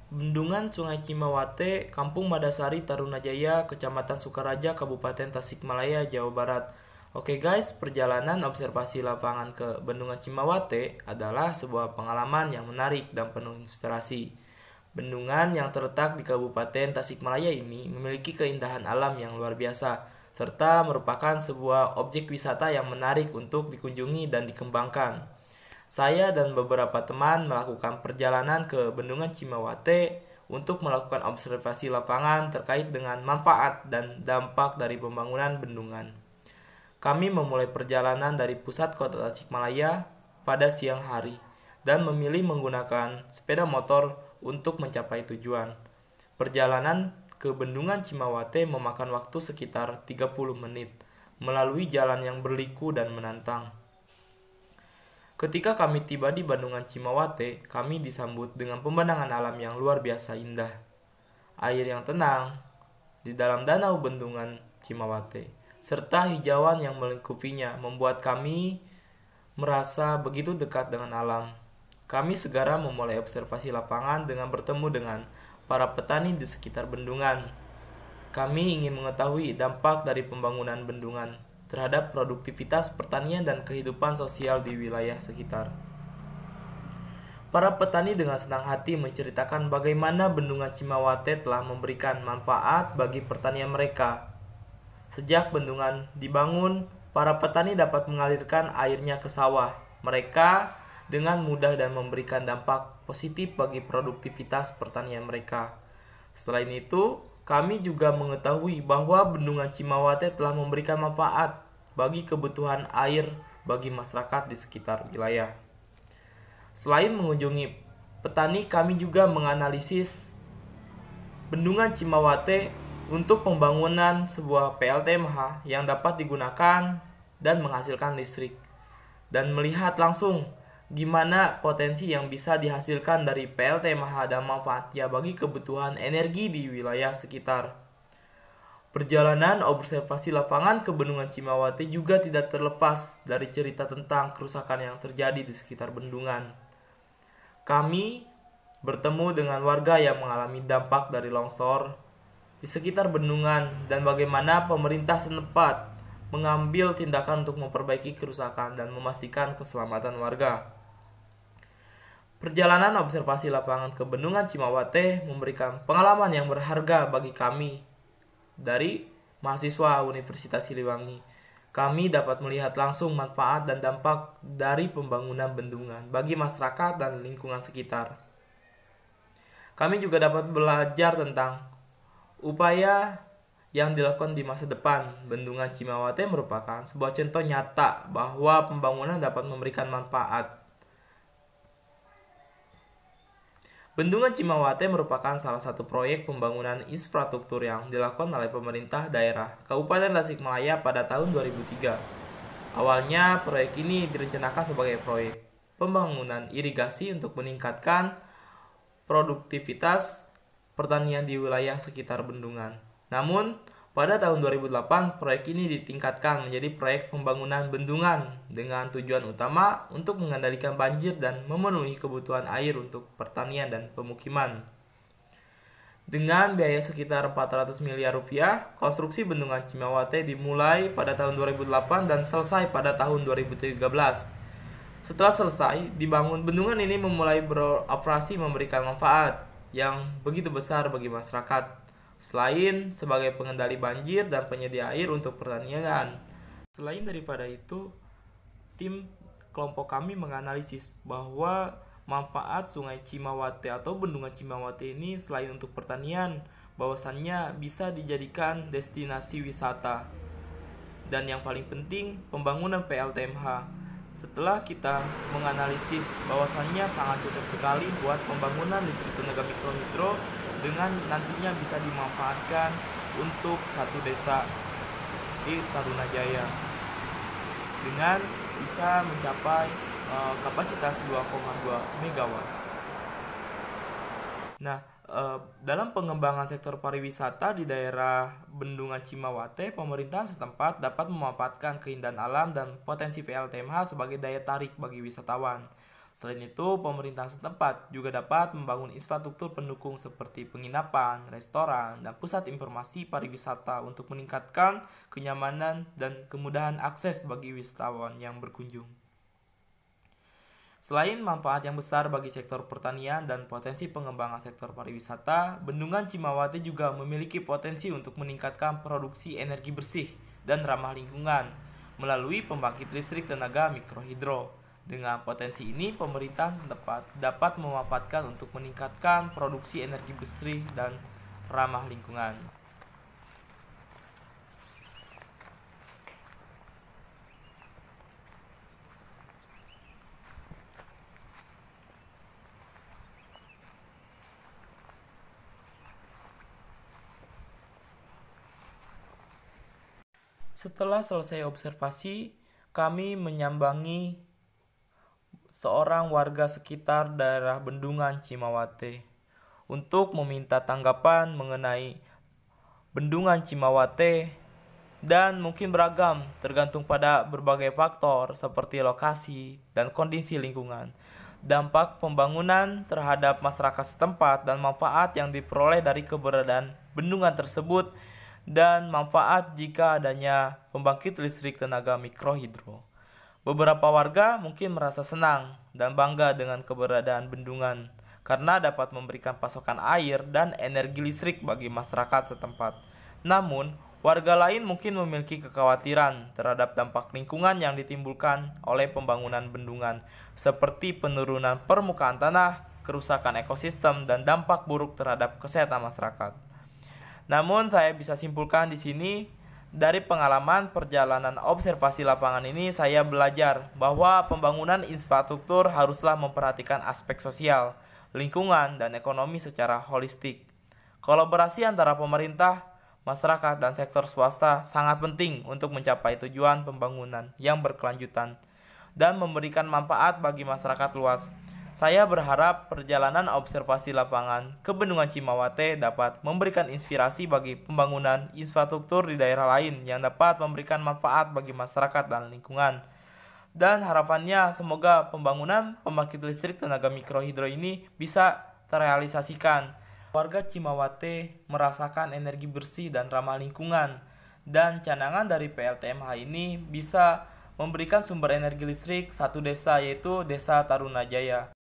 Bendungan Sungai Cimawate, Kampung Madasari, Tarunajaya, Kecamatan Sukaraja, Kabupaten Tasikmalaya, Jawa Barat. Oke guys, perjalanan observasi lapangan ke Bendungan Cimawate adalah sebuah pengalaman yang menarik dan penuh inspirasi. Bendungan yang terletak di Kabupaten Tasikmalaya ini memiliki keindahan alam yang luar biasa, serta merupakan sebuah objek wisata yang menarik untuk dikunjungi dan dikembangkan. Saya dan beberapa teman melakukan perjalanan ke Bendungan Cimawate untuk melakukan observasi lapangan terkait dengan manfaat dan dampak dari pembangunan bendungan. Kami memulai perjalanan dari pusat kota Tasikmalaya pada siang hari dan memilih menggunakan sepeda motor untuk mencapai tujuan. Perjalanan ke Bendungan Cimawate memakan waktu sekitar 30 menit melalui jalan yang berliku dan menantang. Ketika kami tiba di Bendungan Cimawate, kami disambut dengan pemandangan alam yang luar biasa indah. Air yang tenang di dalam danau Bendungan Cimawate, serta hijauan yang melingkupinya membuat kami merasa begitu dekat dengan alam. Kami segera memulai observasi lapangan dengan bertemu dengan para petani di sekitar bendungan. Kami ingin mengetahui dampak dari pembangunan bendungan terhadap produktivitas pertanian dan kehidupan sosial di wilayah sekitar. Para petani dengan senang hati menceritakan bagaimana Bendungan Cimawate telah memberikan manfaat bagi pertanian mereka. Sejak bendungan dibangun, para petani dapat mengalirkan airnya ke sawah mereka dengan mudah dan memberikan dampak positif bagi produktivitas pertanian mereka. Selain itu, kami juga mengetahui bahwa Bendungan Cimawate telah memberikan manfaat bagi kebutuhan air bagi masyarakat di sekitar wilayah. Selain mengunjungi petani, kami juga menganalisis Bendungan Cimawate untuk pembangunan sebuah PLTMH yang dapat digunakan dan menghasilkan listrik, dan melihat langsung gimana potensi yang bisa dihasilkan dari PLTMH dan manfaatnya bagi kebutuhan energi di wilayah sekitar. Perjalanan observasi lapangan ke Bendungan Cimawate juga tidak terlepas dari cerita tentang kerusakan yang terjadi di sekitar bendungan. Kami bertemu dengan warga yang mengalami dampak dari longsor di sekitar bendungan dan bagaimana pemerintah setempat mengambil tindakan untuk memperbaiki kerusakan dan memastikan keselamatan warga. Perjalanan observasi lapangan ke Bendungan Cimawate memberikan pengalaman yang berharga bagi kami dari mahasiswa Universitas Siliwangi. Kami dapat melihat langsung manfaat dan dampak dari pembangunan bendungan bagi masyarakat dan lingkungan sekitar. Kami juga dapat belajar tentang upaya yang dilakukan di masa depan. Bendungan Cimawate merupakan sebuah contoh nyata bahwa pembangunan dapat memberikan manfaat. Bendungan Cimawate merupakan salah satu proyek pembangunan infrastruktur yang dilakukan oleh pemerintah daerah Kabupaten Tasikmalaya pada tahun 2003. Awalnya, proyek ini direncanakan sebagai proyek pembangunan irigasi untuk meningkatkan produktivitas pertanian di wilayah sekitar bendungan. Namun, pada tahun 2008, proyek ini ditingkatkan menjadi proyek pembangunan bendungan dengan tujuan utama untuk mengendalikan banjir dan memenuhi kebutuhan air untuk pertanian dan pemukiman. Dengan biaya sekitar 400 miliar rupiah, konstruksi Bendungan Cimawate dimulai pada tahun 2008 dan selesai pada tahun 2013. Setelah selesai dibangun, bendungan ini memulai beroperasi memberikan manfaat yang begitu besar bagi masyarakat, selain sebagai pengendali banjir dan penyedia air untuk pertanian. Selain daripada itu, tim kelompok kami menganalisis bahwa manfaat Sungai Cimawate atau Bendungan Cimawate ini selain untuk pertanian, bahwasannya bisa dijadikan destinasi wisata. Dan yang paling penting, pembangunan PLTMH. Setelah kita menganalisis bahwasannya sangat cocok sekali buat pembangunan listrik tenaga mikro-hidro dengan nantinya bisa dimanfaatkan untuk satu desa di Tarunajaya dengan bisa mencapai kapasitas 2,2 megawatt. Nah, dalam pengembangan sektor pariwisata di daerah Bendungan Cimawate, pemerintahan setempat dapat memanfaatkan keindahan alam dan potensi PLTMH sebagai daya tarik bagi wisatawan. Selain itu, pemerintah setempat juga dapat membangun infrastruktur pendukung seperti penginapan, restoran, dan pusat informasi pariwisata untuk meningkatkan kenyamanan dan kemudahan akses bagi wisatawan yang berkunjung. Selain manfaat yang besar bagi sektor pertanian dan potensi pengembangan sektor pariwisata, Bendungan Cimawate juga memiliki potensi untuk meningkatkan produksi energi bersih dan ramah lingkungan melalui pembangkit listrik tenaga mikrohidro. Dengan potensi ini, pemerintah setempat dapat memanfaatkan untuk meningkatkan produksi energi bersih dan ramah lingkungan. Setelah selesai observasi, kami menyambangi seorang warga sekitar daerah Bendungan Cimawate untuk meminta tanggapan mengenai Bendungan Cimawate dan mungkin beragam tergantung pada berbagai faktor seperti lokasi dan kondisi lingkungan, dampak pembangunan terhadap masyarakat setempat dan manfaat yang diperoleh dari keberadaan bendungan tersebut dan manfaat jika adanya pembangkit listrik tenaga mikrohidro. Beberapa warga mungkin merasa senang dan bangga dengan keberadaan bendungan karena dapat memberikan pasokan air dan energi listrik bagi masyarakat setempat. Namun, warga lain mungkin memiliki kekhawatiran terhadap dampak lingkungan yang ditimbulkan oleh pembangunan bendungan, seperti penurunan permukaan tanah, kerusakan ekosistem, dan dampak buruk terhadap kesehatan masyarakat. Namun, saya bisa simpulkan di sini, dari pengalaman perjalanan observasi lapangan ini, saya belajar bahwa pembangunan infrastruktur haruslah memperhatikan aspek sosial, lingkungan, dan ekonomi secara holistik. Kolaborasi antara pemerintah, masyarakat, dan sektor swasta sangat penting untuk mencapai tujuan pembangunan yang berkelanjutan dan memberikan manfaat bagi masyarakat luas. Saya berharap perjalanan observasi lapangan ke Bendungan Cimawate dapat memberikan inspirasi bagi pembangunan infrastruktur di daerah lain yang dapat memberikan manfaat bagi masyarakat dan lingkungan. Dan harapannya semoga pembangunan pembangkit listrik tenaga mikrohidro ini bisa terrealisasikan. Warga Cimawate merasakan energi bersih dan ramah lingkungan, dan cadangan dari PLTMH ini bisa memberikan sumber energi listrik satu desa, yaitu Desa Tarunajaya.